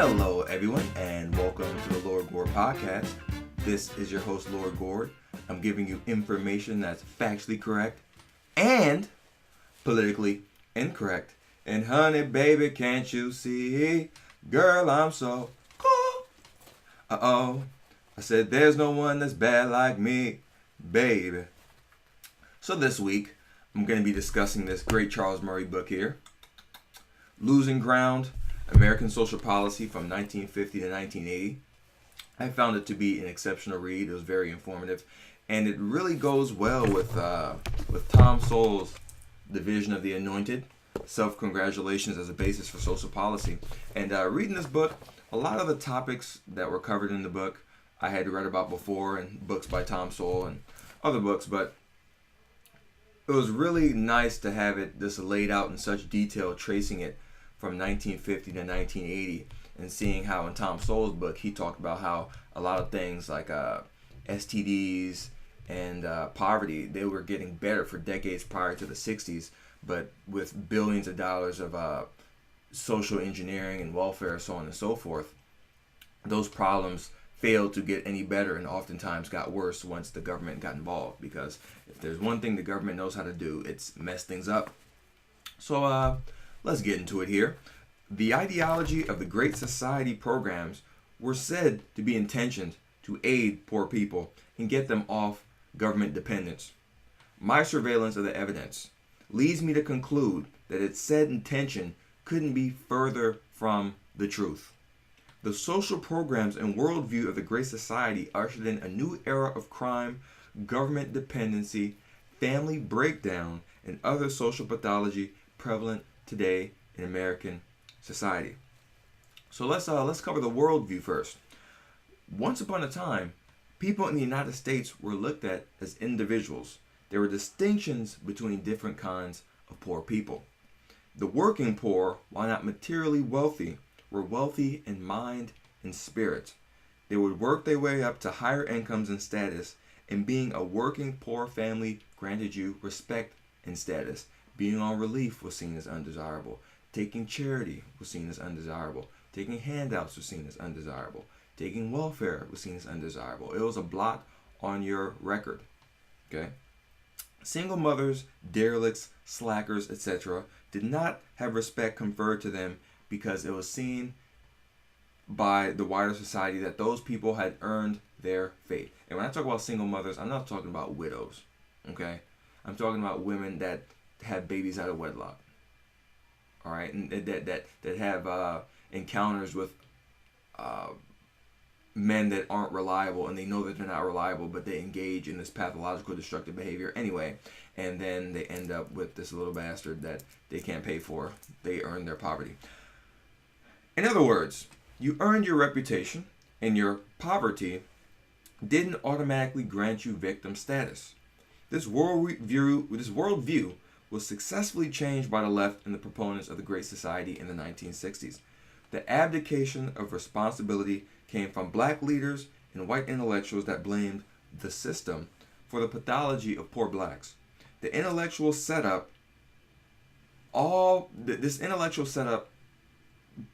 Hello, everyone, and welcome to the Lord Gord Podcast. This is your host, Lord Gord. I'm giving you information that's factually correct and politically incorrect. And honey, baby, can't you see? Girl, I'm so cool. Uh-oh. I said there's no one that's bad like me, baby. So this week, I'm going to be discussing this great Charles Murray book here, Losing Ground, American Social Policy from 1950 to 1980. I found it to be an exceptional read. It was very informative, and it really goes well with Tom Sowell's Division of the Anointed, Self-Congratulations as a Basis for Social Policy. And reading this book, a lot of the topics that were covered in the book I had read about before in books by Tom Sowell and other books, but it was really nice to have it just laid out in such detail, tracing it from 1950 to 1980, and seeing how in Tom Sowell's book he talked about how a lot of things like STDs and poverty, they were getting better for decades prior to the 60s, but with billions of dollars of social engineering and welfare, so on and so forth, those problems failed to get any better and oftentimes got worse once the government got involved, because if there's one thing the government knows how to do, it's mess things up. So let's get into it here. The ideology of the Great Society programs were said to be intentioned to aid poor people and get them off government dependence. My surveillance of the evidence leads me to conclude that its said intention couldn't be further from the truth. The social programs and worldview of the Great Society ushered in a new era of crime, government dependency, family breakdown, and other social pathology prevalent today in American society. So let's cover the worldview first. Once upon a time, people in the United States were looked at as individuals. There were distinctions between different kinds of poor people. The working poor, while not materially wealthy, were wealthy in mind and spirit. They would work their way up to higher incomes and status, and being a working poor family granted you respect and status. Being on relief was seen as undesirable. Taking charity was seen as undesirable. Taking handouts was seen as undesirable. Taking welfare was seen as undesirable. It was a blot on your record. Okay? Single mothers, derelicts, slackers, etc. did not have respect conferred to them because it was seen by the wider society that those people had earned their fate. And when I talk about single mothers, I'm not talking about widows. Okay? I'm talking about women that have babies out of wedlock. All right, and that have encounters with men that aren't reliable, and they know that they're not reliable, but they engage in this pathological destructive behavior anyway, and then they end up with this little bastard that they can't pay for. They earn their poverty. In other words, you earned your reputation, and your poverty didn't automatically grant you victim status. This worldview was successfully changed by the left and the proponents of the Great Society in the 1960s. The abdication of responsibility came from black leaders and white intellectuals that blamed the system for the pathology of poor blacks. This intellectual setup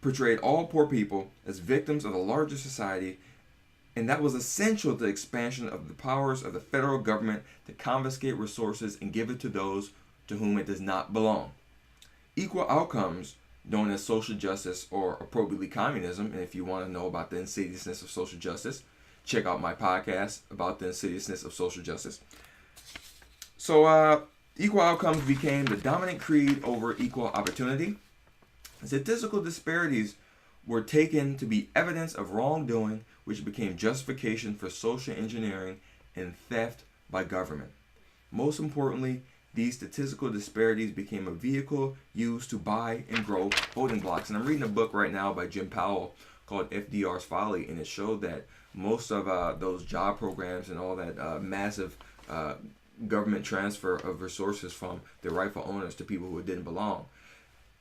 portrayed all poor people as victims of the larger society, and that was essential to the expansion of the powers of the federal government to confiscate resources and give it to those to whom it does not belong. Equal outcomes, known as social justice or appropriately communism, and if you want to know about the insidiousness of social justice, check out my podcast about the insidiousness of social justice. So equal outcomes became the dominant creed over equal opportunity. Statistical disparities were taken to be evidence of wrongdoing, which became justification for social engineering and theft by government. Most importantly, these statistical disparities became a vehicle used to buy and grow voting blocks. And I'm reading a book right now by Jim Powell called FDRs Folly, and it showed that most of those job programs and all that massive government transfer of resources from their rightful owners to people who didn't belong,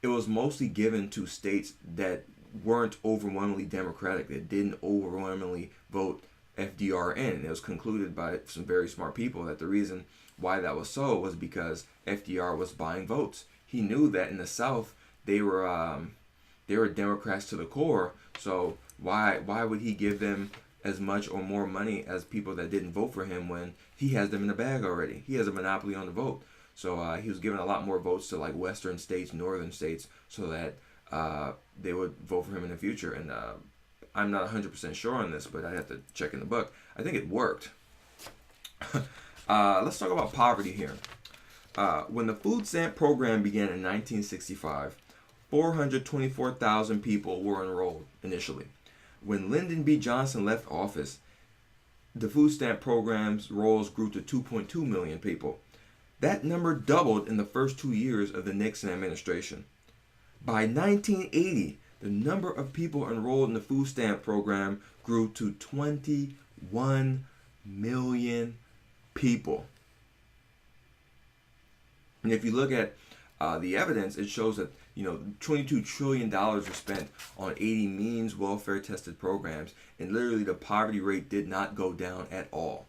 it was mostly given to states that weren't overwhelmingly Democratic, that didn't overwhelmingly vote FDR in. It was concluded by some very smart people that the reason why that was so was because FDR was buying votes. He knew that in the South they were they were Democrats to the core. So why would he give them as much or more money as people that didn't vote for him when he has them in the bag already? He has a monopoly on the vote. So he was giving a lot more votes to like western states, northern states, so that they would vote for him in the future. And I'm not 100% sure on this, but I have to check in the book. I think it worked. Let's talk about poverty here. When the food stamp program began in 1965, 424,000 people were enrolled initially. When Lyndon B. Johnson left office, the food stamp program's rolls grew to 2.2 million people. That number doubled in the first 2 years of the Nixon administration. By 1980, the number of people enrolled in the food stamp program grew to 21 million people. And if you look at the evidence, it shows that $22 trillion was spent on 80 means welfare tested programs, and literally the poverty rate did not go down at all.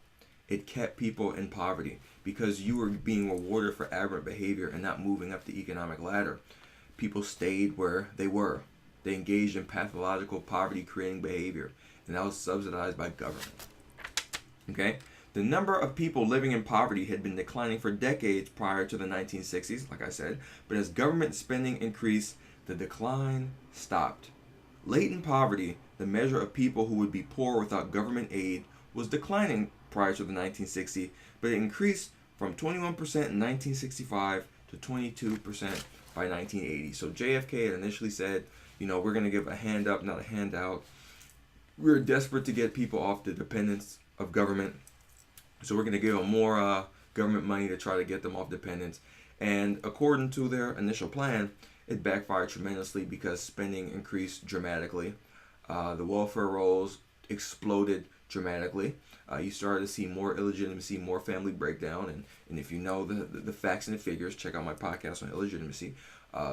It kept people in poverty because you were being rewarded for aberrant behavior and not moving up the economic ladder. People stayed where they were. They engaged in pathological poverty-creating behavior, and that was subsidized by government. Okay? The number of people living in poverty had been declining for decades prior to the 1960s, like I said, but as government spending increased, the decline stopped. Latent poverty, the measure of people who would be poor without government aid, was declining prior to the 1960s, but it increased from 21% in 1965 to 22% by 1980. So JFK had initially said, we're going to give a hand up, not a handout. We're desperate to get people off the dependence of government. So we're going to give them more government money to try to get them off dependence. And according to their initial plan, it backfired tremendously because spending increased dramatically. The welfare rolls exploded dramatically. You started to see more illegitimacy, more family breakdown. And if you know the facts and the figures, check out my podcast on illegitimacy.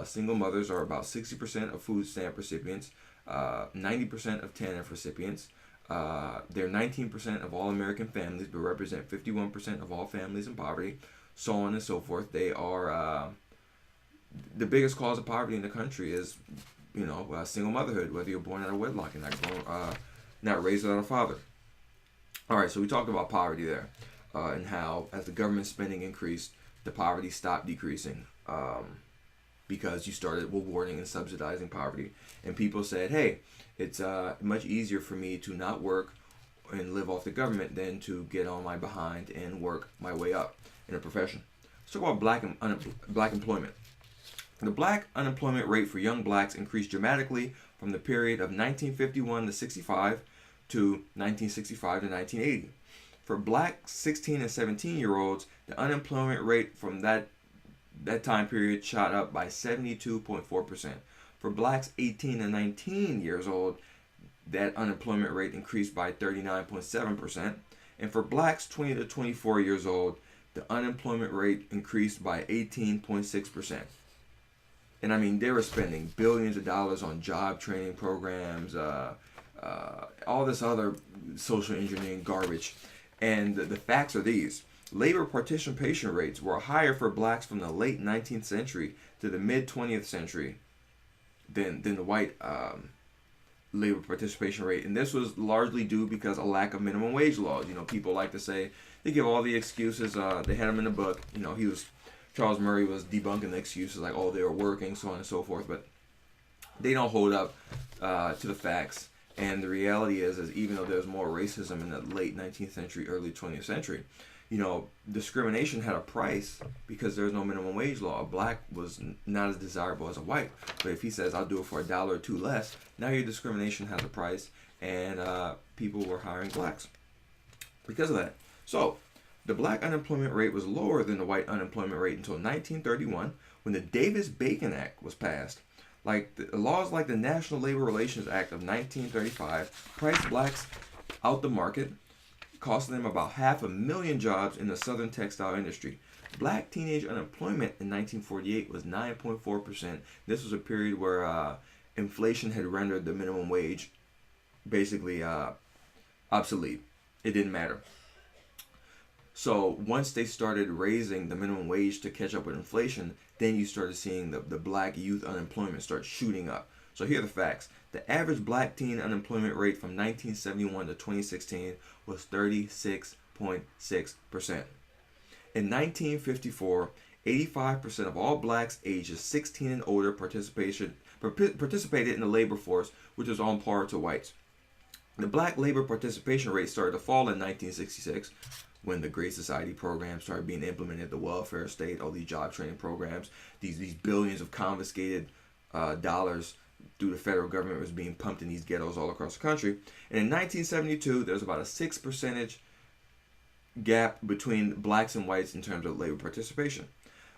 Single mothers are about 60% of food stamp recipients, 90% of TANF recipients. They're 19% of all American families, but represent 51% of all families in poverty, so on and so forth. They are the biggest cause of poverty in the country is, single motherhood, whether you're born out of wedlock and not raised without a father. All right, so we talked about poverty there, and how as the government spending increased, the poverty stopped decreasing, because you started rewarding and subsidizing poverty, and people said, hey, it's much easier for me to not work and live off the government than to get on my behind and work my way up in a profession. Let's talk about black employment. The black unemployment rate for young blacks increased dramatically from the period of 1951 to 65 to 1965 to 1980. For black 16 and 17-year-olds, the unemployment rate from that time period shot up by 72.4%. For blacks 18 and 19 years old, that unemployment rate increased by 39.7%. And for blacks 20 to 24 years old, the unemployment rate increased by 18.6%. And I mean, they were spending billions of dollars on job training programs, all this other social engineering garbage. And the facts are these. Labor participation rates were higher for blacks from the late 19th century to the mid 20th century than the white labor participation rate. And this was largely due because of lack of minimum wage laws. People like to say, they give all the excuses. They had them in the book. Charles Murray was debunking the excuses like, oh, they were working, so on and so forth. But they don't hold up to the facts. And the reality is even though there's more racism in the late 19th century, early 20th century, discrimination had a price because there's no minimum wage law. A black was not as desirable as a white. But if he says, I'll do it for $1 or $2 less, now your discrimination has a price, and people were hiring blacks because of that. So the black unemployment rate was lower than the white unemployment rate until 1931, when the Davis-Bacon Act was passed. Like the laws like the National Labor Relations Act of 1935 priced blacks out the market, costing them about 500,000 jobs in the southern textile industry. Black teenage unemployment in 1948 was 9.4%. This was a period where inflation had rendered the minimum wage basically obsolete. It didn't matter. So once they started raising the minimum wage to catch up with inflation, then you started seeing the black youth unemployment start shooting up. So here are the facts. The average black teen unemployment rate from 1971 to 2016 was 36.6%. In 1954, 85% of all blacks ages 16 and older participated in the labor force, which was on par to whites. The black labor participation rate started to fall in 1966 when the Great Society program started being implemented, the welfare state, all these job training programs, these billions of confiscated dollars through the federal government was being pumped in these ghettos all across the country. And in 1972, there was about a 6% gap between blacks and whites in terms of labor participation.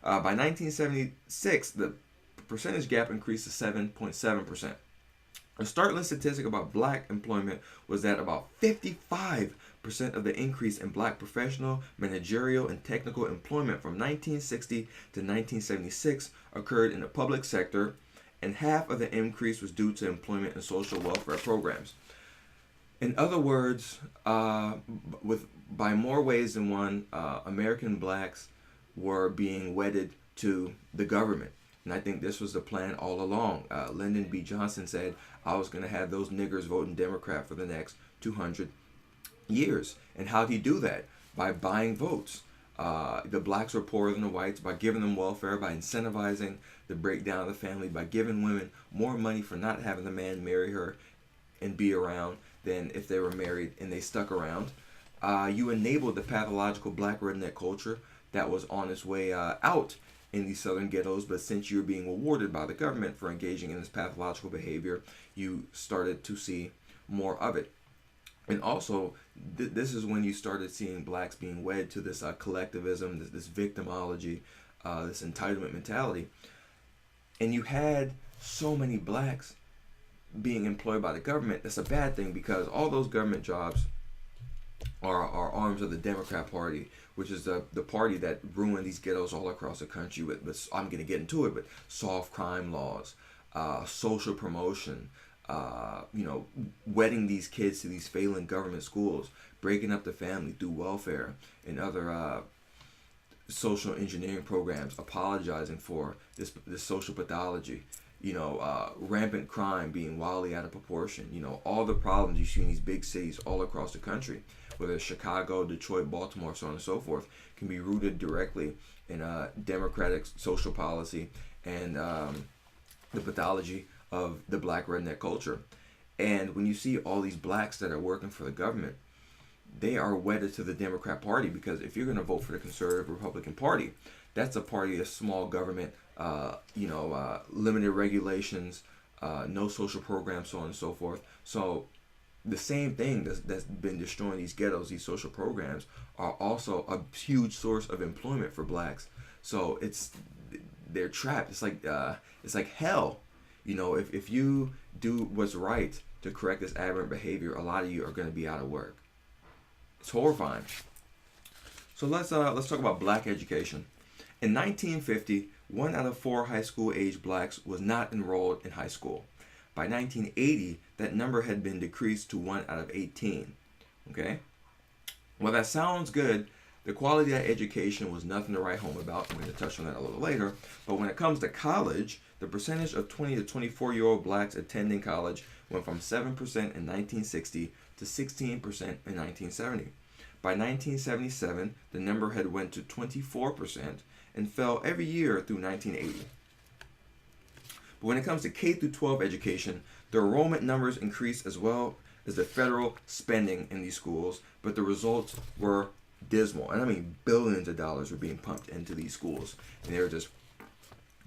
By 1976, the percentage gap increased to 7.7%. A startling statistic about black employment was that about 55% of the increase in black professional, managerial, and technical employment from 1960 to 1976 occurred in the public sector, and half of the increase was due to employment and social welfare programs. In other words, by more ways than one, American blacks were being wedded to the government. And I think this was the plan all along. Lyndon B. Johnson said, I was going to have those niggers voting Democrat for the next 200 years. And how did he do that? By buying votes. The blacks were poorer than the whites, by giving them welfare, by incentivizing the breakdown of the family, by giving women more money for not having the man marry her and be around than if they were married and they stuck around. You enabled the pathological black redneck culture that was on its way out in these southern ghettos, but since you're being rewarded by the government for engaging in this pathological behavior, you started to see more of it. And also, this is when you started seeing blacks being wed to this collectivism, this victimology, this entitlement mentality. And you had so many blacks being employed by the government. That's a bad thing, because all those government jobs are arms of the Democrat Party, which is the party that ruined these ghettos all across the country with I'm going to get into it, but soft crime laws, social promotion, wedding these kids to these failing government schools, breaking up the family through welfare and other social engineering programs, apologizing for this social pathology, rampant crime being wildly out of proportion, all the problems you see in these big cities all across the country, whether it's Chicago, Detroit, Baltimore, so on and so forth, can be rooted directly in democratic social policy and the pathology of the black redneck culture. And when you see all these blacks that are working for the government, they are wedded to the Democrat Party, because if you're going to vote for the conservative Republican Party, that's a party of small government, limited regulations, no social programs, so on and so forth. So the same thing that's been destroying these ghettos, these social programs, are also a huge source of employment for blacks. So they're trapped. It's like hell. If you do what's right to correct this aberrant behavior, a lot of you are going to be out of work. It's horrifying. So let's talk about black education. In 1950, 1 out of 4 high school age blacks was not enrolled in high school. By 1980, that number had been decreased to 1 out of 18. Okay? Well, that sounds good. The quality of that education was nothing to write home about. I'm going to touch on that a little later. But when it comes to college, the percentage of 20 to 24-year-old blacks attending college went from 7% in 1960 to 16% in 1970. By 1977, the number had went to 24% and fell every year through 1980. But when it comes to K through 12 education, the enrollment numbers increased as well as the federal spending in these schools, but the results were dismal. And I mean, billions of dollars were being pumped into these schools, and they were just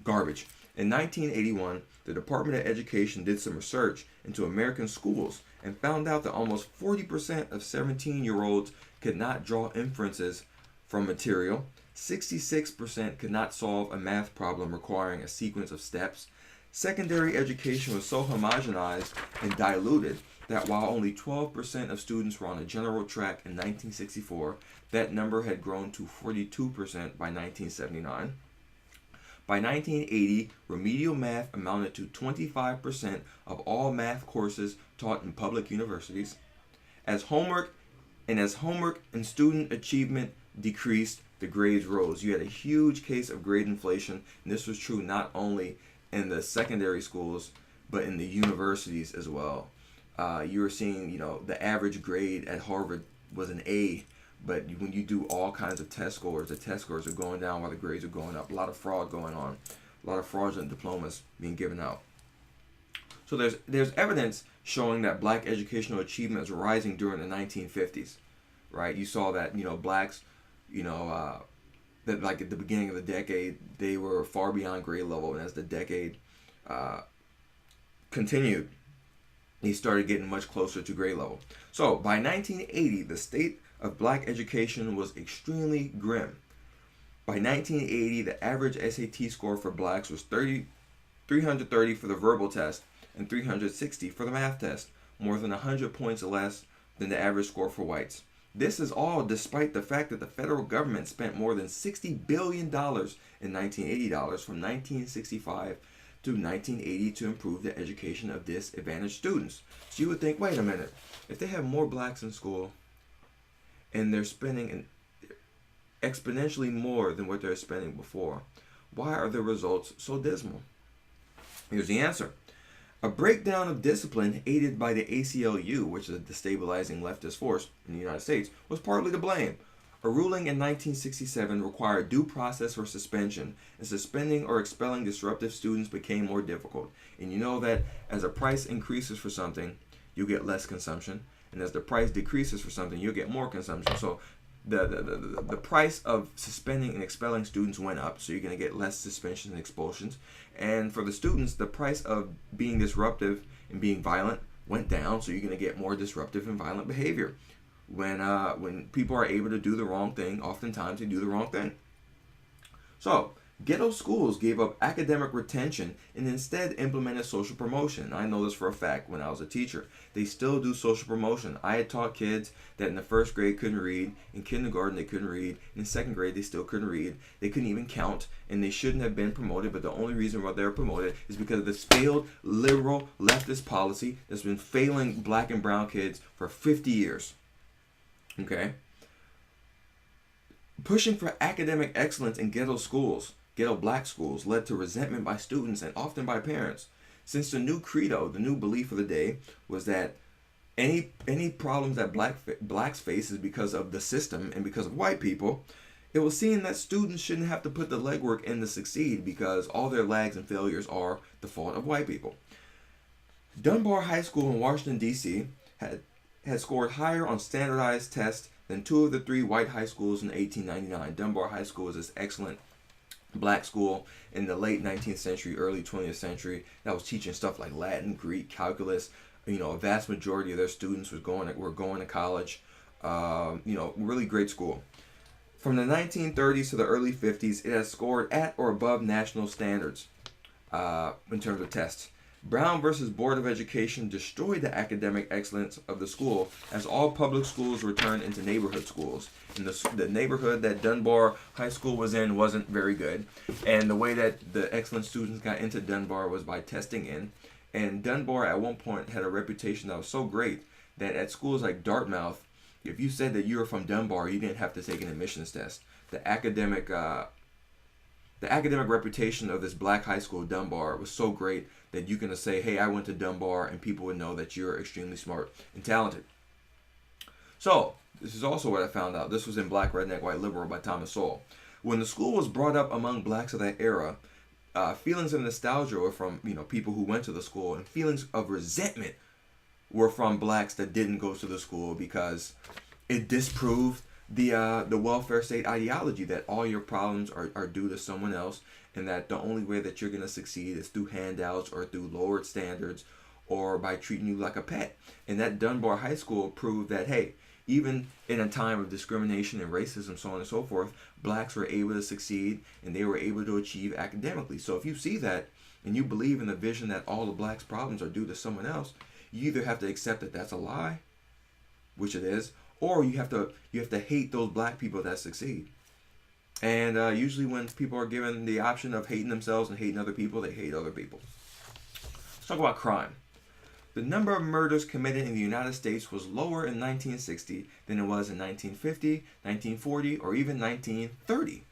garbage. In 1981, the Department of Education did some research into American schools and found out that almost 40% of 17-year-olds could not draw inferences from material, 66% could not solve a math problem requiring a sequence of steps. Secondary education was so homogenized and diluted that while only 12% of students were on a general track in 1964, that number had grown to 42% by 1979. By 1980, remedial math amounted to 25% of all math courses taught in public universities. As homework and student achievement decreased, the grades rose. You had a huge case of grade inflation, and this was true not only in the secondary schools, but in the universities as well. You were seeing, the average grade at Harvard was an A, but when you do all kinds of test scores, the test scores are going down while the grades are going up. A lot of fraud going on, a lot of fraudulent diplomas being given out. So there's evidence showing that black educational achievement is rising during the 1950s, right? You saw that, blacks, that like at the beginning of the decade, they were far beyond grade level, and as the decade continued, he started getting much closer to grade level. So by 1980, the state of black education was extremely grim. By 1980, the average SAT score for blacks was 330 for the verbal test and 360 for the math test, more than 100 points less than the average score for whites. This is all despite the fact that the federal government spent more than $60 billion in 1980 dollars from 1965 to 1980 to improve the education of disadvantaged students. So you would think, wait a minute, if they have more blacks in school and they're spending exponentially more than what they're spending before, why are the results so dismal? Here's the answer. A breakdown of discipline aided by the ACLU, which is a destabilizing leftist force in the United States, was partly to blame. A ruling in 1967 required due process for suspension, and suspending or expelling disruptive students became more difficult. And you know that as a price increases for something, you get less consumption, and as the price decreases for something, you get more consumption. So the price of suspending and expelling students went up, so you're going to get less suspensions and expulsions. And for the students, the price of being disruptive and being violent went down, so you're going to get more disruptive and violent behavior. When people are able to do the wrong thing, oftentimes they do the wrong thing. So ghetto schools gave up academic retention and instead implemented social promotion. I know this for a fact when I was a teacher. They still do social promotion. I had taught kids that in the first grade couldn't read, in kindergarten they couldn't read, in second grade they still couldn't read, they couldn't even count, and they shouldn't have been promoted, but the only reason why they were promoted is because of this failed liberal leftist policy that's been failing black and brown kids for 50 years. Okay? Pushing for academic excellence in ghetto black schools, led to resentment by students and often by parents. Since the new credo, the new belief of the day, was that any problems that blacks face is because of the system and because of white people, it was seen that students shouldn't have to put the legwork in to succeed because all their lags and failures are the fault of white people. Dunbar High School in Washington, D.C. had scored higher on standardized tests than two of the three white high schools in 1899. Dunbar High School was this excellent black school in the late 19th century, early 20th century that was teaching stuff like Latin, Greek, calculus. A vast majority of their students were going to college. Really great school. From the 1930s to the early 50s, it has scored at or above national standards in terms of tests. Brown versus Board of Education destroyed the academic excellence of the school as all public schools were turned into neighborhood schools. And the neighborhood that Dunbar High School was in wasn't very good. And the way that the excellent students got into Dunbar was by testing in. And Dunbar at one point had a reputation that was so great that at schools like Dartmouth, if you said that you were from Dunbar, you didn't have to take an admissions test. The academic reputation of this black high school, Dunbar, was so great that you can say, hey, I went to Dunbar, and people would know that you're extremely smart and talented. So, this is also what I found out. This was in Black, Redneck, White, Liberal by Thomas Sowell. When the school was brought up among blacks of that era, feelings of nostalgia were from people who went to the school, and feelings of resentment were from blacks that didn't go to the school because it disproved the welfare state ideology that all your problems are due to someone else, and that the only way that you're going to succeed is through handouts or through lowered standards or by treating you like a pet. And that Dunbar High School proved that, hey, even in a time of discrimination and racism, so on and so forth, blacks were able to succeed and they were able to achieve academically. So if you see that and you believe in the vision that all the blacks' problems are due to someone else, you either have to accept that that's a lie, which it is, or you have to hate those black people that succeed. And usually when people are given the option of hating themselves and hating other people, they hate other people. Let's talk about crime. The number of murders committed in the United States was lower in 1960 than it was in 1950, 1940, or even 1930.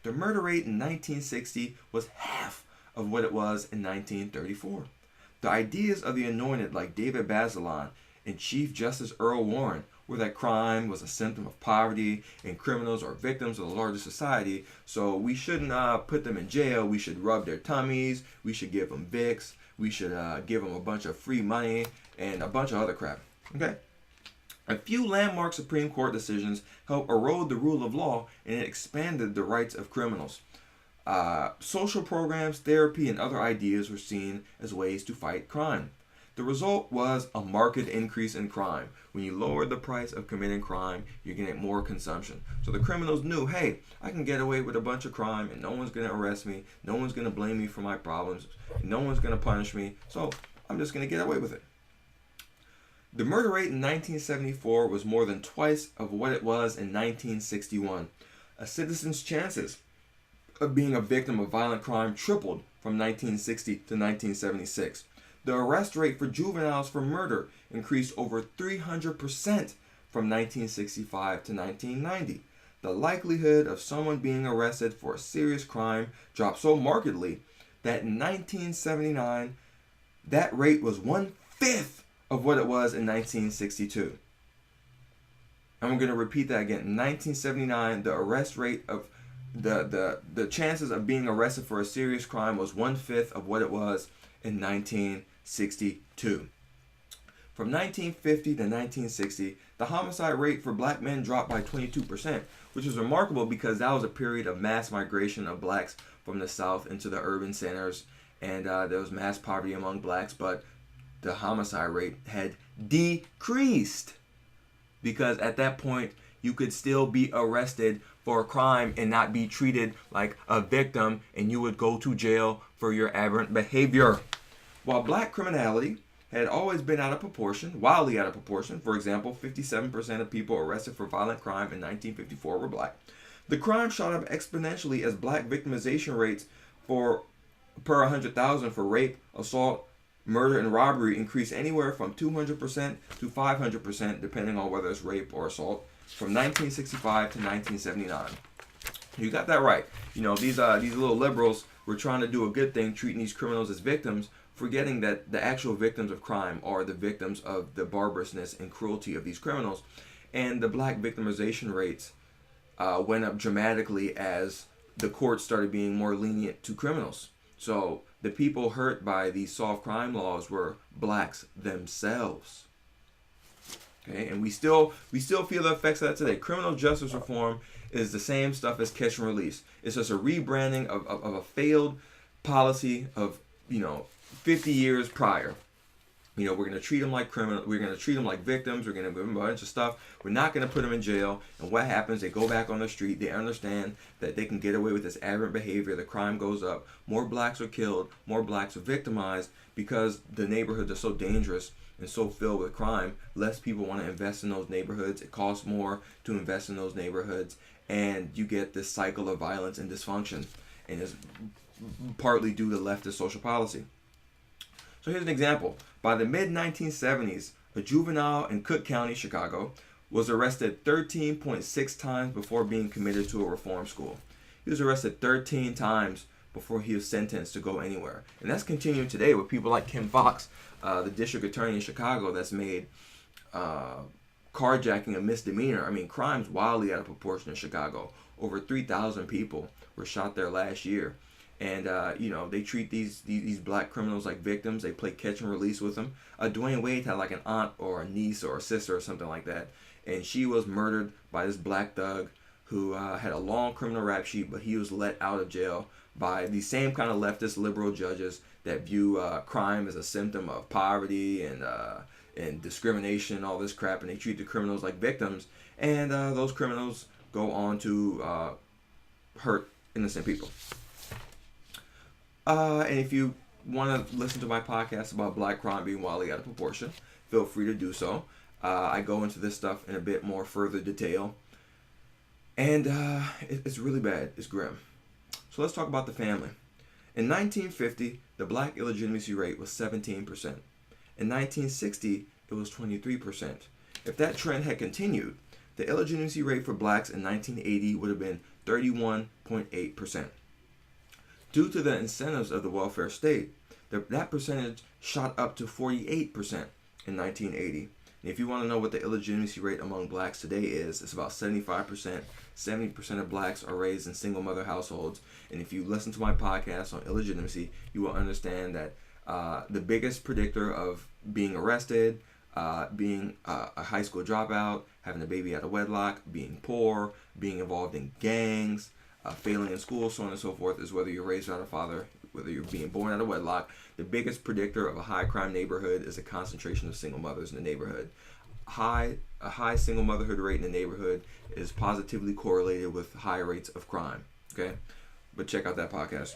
The murder rate in 1960 was half of what it was in 1934. The ideas of the anointed like David Bazelon and Chief Justice Earl Warren were that crime was a symptom of poverty and criminals are victims of the larger society, so we shouldn't put them in jail. We should rub their tummies, we should give them Vicks, we should give them a bunch of free money and a bunch of other crap. Okay? A few landmark Supreme Court decisions helped erode the rule of law, and it expanded the rights of criminals. Social programs, therapy, and other ideas were seen as ways to fight crime. The result was a marked increase in crime. When you lower the price of committing crime, you're going to get more consumption. So the criminals knew, hey, I can get away with a bunch of crime and no one's going to arrest me. No one's going to blame me for my problems. No one's going to punish me. So I'm just going to get away with it. The murder rate in 1974 was more than twice of what it was in 1961. A citizen's chances of being a victim of violent crime tripled from 1960 to 1976. The arrest rate for juveniles for murder increased over 300% from 1965 to 1990. The likelihood of someone being arrested for a serious crime dropped so markedly that in 1979, that rate was 1/5 of what it was in 1962. I'm going to repeat that again. In 1979, the arrest rate of the chances of being arrested for a serious crime was 1/5 of what it was in 1962. From 1950 to 1960, the homicide rate for black men dropped by 22%, which is remarkable because that was a period of mass migration of blacks from the South into the urban centers, and there was mass poverty among blacks, but the homicide rate had decreased because at that point, you could still be arrested for a crime and not be treated like a victim, and you would go to jail for your aberrant behavior. While black criminality had always been out of proportion, wildly out of proportion, for example, 57% of people arrested for violent crime in 1954 were black, the crime shot up exponentially as black victimization rates per 100,000 for rape, assault, murder, and robbery increased anywhere from 200% to 500%, depending on whether it's rape or assault, from 1965 to 1979. You got that right. You know, these little liberals were trying to do a good thing, treating these criminals as victims, forgetting that the actual victims of crime are the victims of the barbarousness and cruelty of these criminals. And the black victimization rates went up dramatically as the courts started being more lenient to criminals. So the people hurt by these soft crime laws were blacks themselves. Okay, and we still feel the effects of that today. Criminal justice reform is the same stuff as catch and release. It's just a rebranding of a failed policy of 50 years prior. We're going to treat them like criminals. We're going to treat them like victims. We're going to give them a bunch of stuff. We're not going to put them in jail. And what happens? They go back on the street. They understand that they can get away with this aberrant behavior. The crime goes up. More blacks are killed. More blacks are victimized because the neighborhoods are so dangerous and so filled with crime. Less people want to invest in those neighborhoods. It costs more to invest in those neighborhoods. And you get this cycle of violence and dysfunction. And it's partly due to leftist social policy. So here's an example. By the mid-1970s, a juvenile in Cook County, Chicago, was arrested 13.6 times before being committed to a reform school. He was arrested 13 times before he was sentenced to go anywhere. And that's continuing today with people like Kim Foxx, the district attorney in Chicago, that's made carjacking a misdemeanor. I mean, crime's wildly out of proportion in Chicago. Over 3,000 people were shot there last year. And, they treat these black criminals like victims. They play catch and release with them. Dwayne Wade had like an aunt or a niece or a sister or something like that. And she was murdered by this black thug who had a long criminal rap sheet, but he was let out of jail by the same kind of leftist liberal judges that view crime as a symptom of poverty and discrimination and all this crap. And they treat the criminals like victims. And those criminals go on to hurt innocent people. And if you want to listen to my podcast about black crime being wildly out of proportion, feel free to do so. I go into this stuff in a bit more further detail. And it's really bad. It's grim. So let's talk about the family. In 1950, the black illegitimacy rate was 17%. In 1960, it was 23%. If that trend had continued, the illegitimacy rate for blacks in 1980 would have been 31.8%. Due to the incentives of the welfare state, that percentage shot up to 48% in 1980. And if you want to know what the illegitimacy rate among blacks today is, it's about 75%. 70% of blacks are raised in single mother households. And if you listen to my podcast on illegitimacy, you will understand that the biggest predictor of being arrested, being a high school dropout, having a baby out of wedlock, being poor, being involved in gangs, failing in school, so on and so forth, is whether you're raised without a father, whether you're being born out of wedlock. The biggest predictor of a high crime neighborhood is a concentration of single mothers in the neighborhood. A high single motherhood rate in the neighborhood is positively correlated with high rates of crime. Okay, but check out that podcast.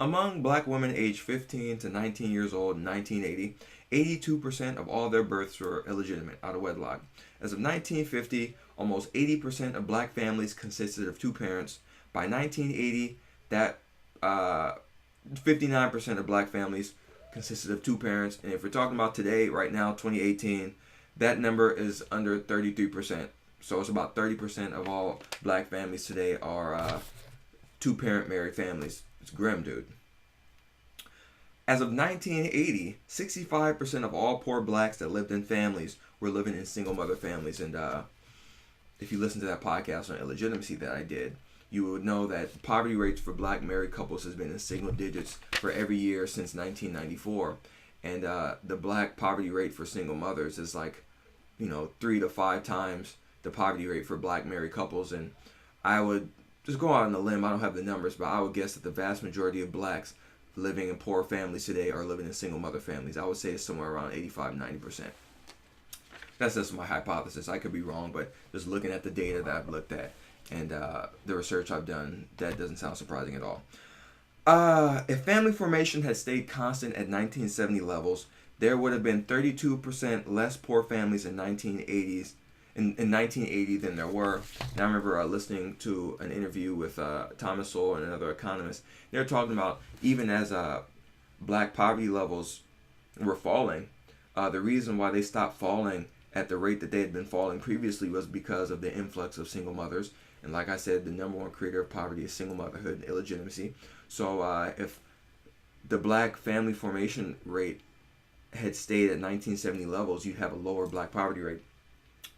Among black women aged 15 to 19 years old in 1980, 82% of all their births were illegitimate, out of wedlock. As of 1950, almost 80% of black families consisted of two parents. By 1980, that 59% of black families consisted of two parents. And if we're talking about today, right now, 2018, that number is under 33%. So it's about 30% of all black families today are two-parent married families. It's grim, dude. As of 1980, 65% of all poor blacks that lived in families were living in single mother families. And if you listen to that podcast on illegitimacy that I did, you would know that poverty rates for black married couples has been in single digits for every year since 1994. And the black poverty rate for single mothers is like, 3 to 5 times the poverty rate for black married couples. And I would just go out on a limb, I don't have the numbers, but I would guess that the vast majority of blacks living in poor families today are living in single mother families. I would say it's somewhere around 85-90%. That's just my hypothesis. I could be wrong, but just looking at the data that I've looked at and the research I've done, that doesn't sound surprising at all. If family formation had stayed constant at 1970 levels, there would have been 32% less poor families in 1980 than there were. And I remember listening to an interview with Thomas Sowell and another economist. They're talking about even as black poverty levels were falling, the reason why they stopped falling at the rate that they had been falling previously was because of the influx of single mothers. And like I said, the number one creator of poverty is single motherhood and illegitimacy. So if the black family formation rate had stayed at 1970 levels, you'd have a lower black poverty rate.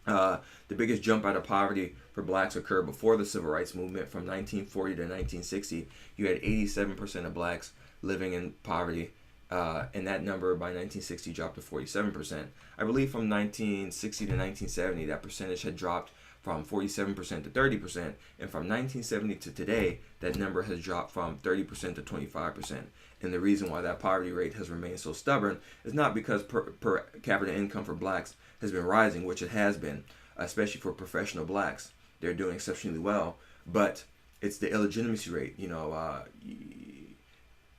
The biggest jump out of poverty for blacks occurred before the Civil Rights Movement. From 1940 to 1960, you had 87% of blacks living in poverty, and that number by 1960 dropped to 47%. I believe from 1960 to 1970, that percentage had dropped from 47% to 30%, and from 1970 to today, that number has dropped from 30% to 25%. And the reason why that poverty rate has remained so stubborn is not because per capita income for blacks has been rising, which it has been, especially for professional blacks. They're doing exceptionally well, but it's the illegitimacy rate.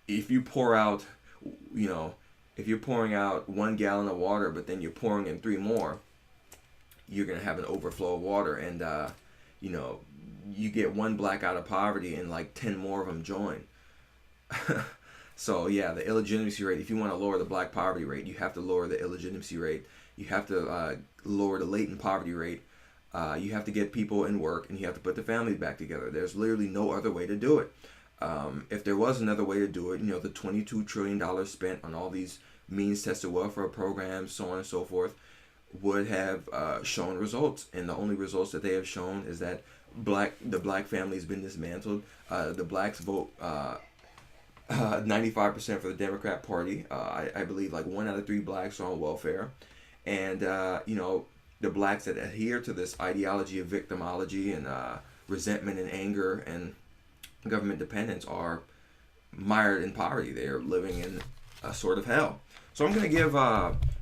If you pour out, if you're pouring out 1 gallon of water, but then you're pouring in 3 more, you're going to have an overflow of water. And, you get one black out of poverty and like 10 more of them join. So yeah, the illegitimacy rate, if you want to lower the black poverty rate, you have to lower the illegitimacy rate. You have to lower the latent poverty rate. You have to get people in work, and you have to put the families back together. There's literally no other way to do it. If there was another way to do it, the $22 trillion spent on all these means-tested welfare programs, so on and so forth, would have shown results. And the only results that they have shown is that the black family has been dismantled. The blacks vote 95% for the Democrat Party. I believe like 1 out of 3 blacks are on welfare. And, the blacks that adhere to this ideology of victimology and resentment and anger and government dependence are mired in poverty. They are living in a sort of hell. So I'm going to give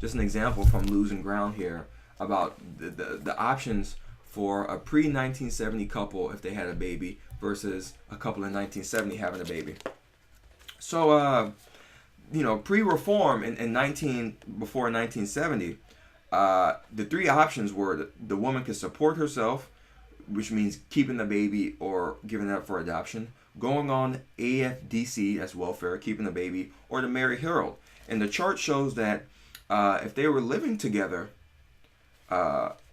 just an example from Losing Ground here about the options for a pre-1970 couple if they had a baby versus a couple in 1970 having a baby. So, pre-reform before 1970, the 3 options were that the woman could support herself, which means keeping the baby or giving it up for adoption, going on AFDC, that's welfare, keeping the baby, or to marry Harold. And the chart shows that if they were living together,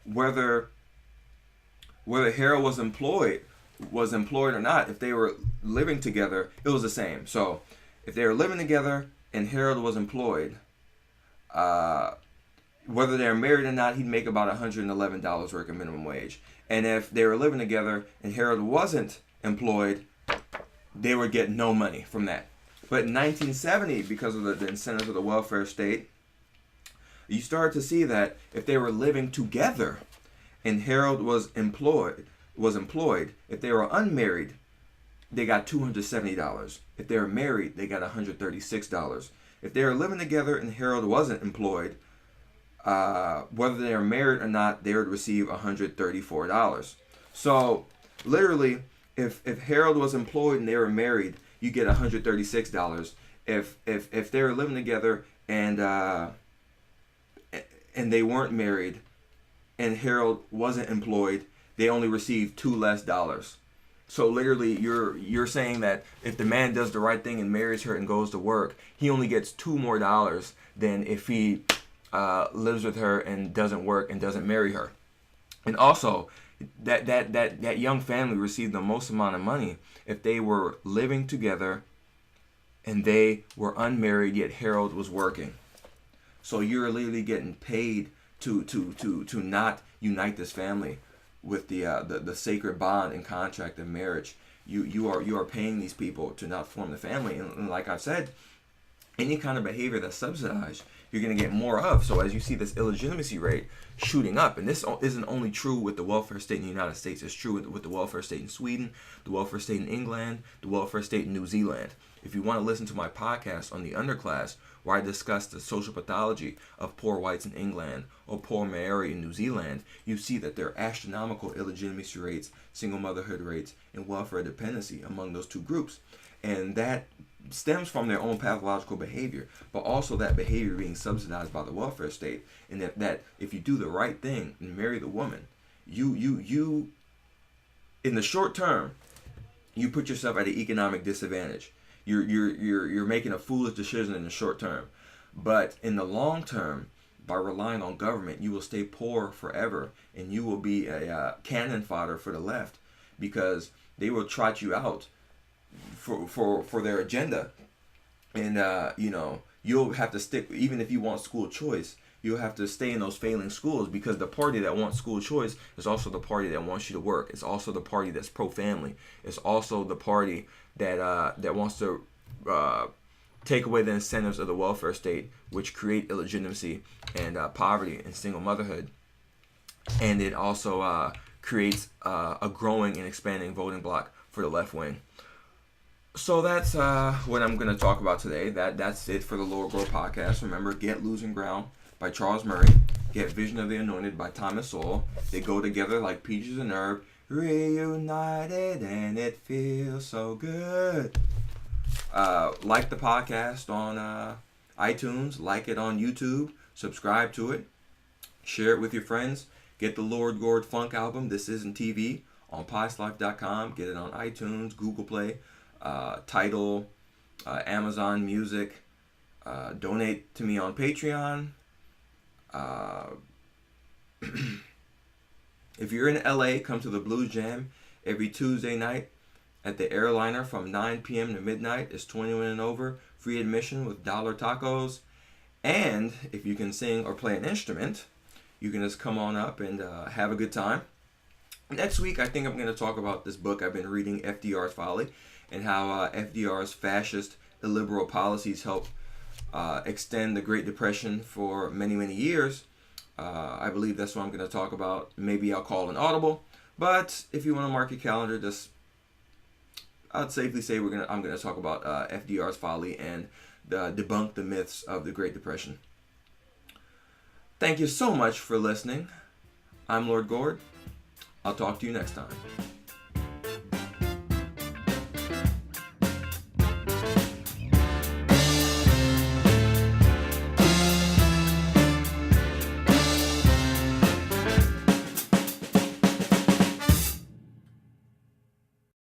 whether Harold was employed or not, if they were living together, it was the same. So if they were living together, and Harold was employed, whether they're married or not, he'd make about $111 working minimum wage. And if they were living together and Harold wasn't employed, they would get no money from that. But in 1970, because of the incentives of the welfare state, you started to see that if they were living together and Harold was employed, if they were unmarried, they got $270. If they were married, they got $136. If they were living together and Harold wasn't employed, whether they were married or not, they would receive $134. So literally, if Harold was employed and they were married, you get $136. If they were living together and they weren't married and Harold wasn't employed, they only received $2 less. So literally, you're saying that if the man does the right thing and marries her and goes to work, he only gets $2 more than if he lives with her and doesn't work and doesn't marry her. And also, that young family received the most amount of money if they were living together and they were unmarried, yet Harold was working. So you're literally getting paid to not unite this family with the sacred bond and contract of marriage. You are paying these people to not form the family. And like I've said, any kind of behavior that's subsidized, you're going to get more of. So as you see this illegitimacy rate shooting up, and this isn't only true with the welfare state in the United States, it's true with the welfare state in Sweden, the welfare state in England, the welfare state in New Zealand. If you want to listen to my podcast on the underclass, where I discuss the social pathology of poor whites in England or poor Maori in New Zealand, you see that there are astronomical illegitimacy rates, single motherhood rates, and welfare dependency among those two groups. And that stems from their own pathological behavior, but also that behavior being subsidized by the welfare state. And that if you do the right thing and marry the woman, you in the short term, you put yourself at an economic disadvantage. You're making a foolish decision in the short term, but in the long term, by relying on government, you will stay poor forever, and you will be a cannon fodder for the left, because they will trot you out for their agenda, and you'll have to stick. Even if you want school choice, you'll have to stay in those failing schools, because the party that wants school choice is also the party that wants you to work. It's also the party that's pro-family. It's also the party that wants to take away the incentives of the welfare state, which create illegitimacy and poverty and single motherhood. And it also creates a growing and expanding voting bloc for the left wing. So that's what I'm going to talk about today. That's it for the Lord Gord Podcast. Remember, Get Losing Ground by Charles Murray. Get Vision of the Anointed by Thomas Sowell. They go together like peaches and herb. Reunited, and it feels so good. Like the podcast on iTunes. Like it on YouTube. Subscribe to it. Share it with your friends. Get the Lord Gord Funk album, This Isn't TV, on PiesLife.com. Get it on iTunes, Google Play, Tidal, Amazon Music. Donate to me on Patreon. If you're in LA, come to the Blues Jam every Tuesday night at the Airliner from 9 p.m. to midnight. It's 21 and over, free admission with dollar tacos. And if you can sing or play an instrument, you can just come on up and have a good time. Next week, I think I'm going to talk about this book I've been reading, FDRs Folly, and how FDR's fascist illiberal policies helped extend the Great Depression for many, many years. I believe that's what I'm going to talk about. Maybe I'll call an audible. But if you want to mark your calendar, I'd safely say I'm going to talk about FDR's Folly and debunk the myths of the Great Depression. Thank you so much for listening. I'm Lord Gord. I'll talk to you next time.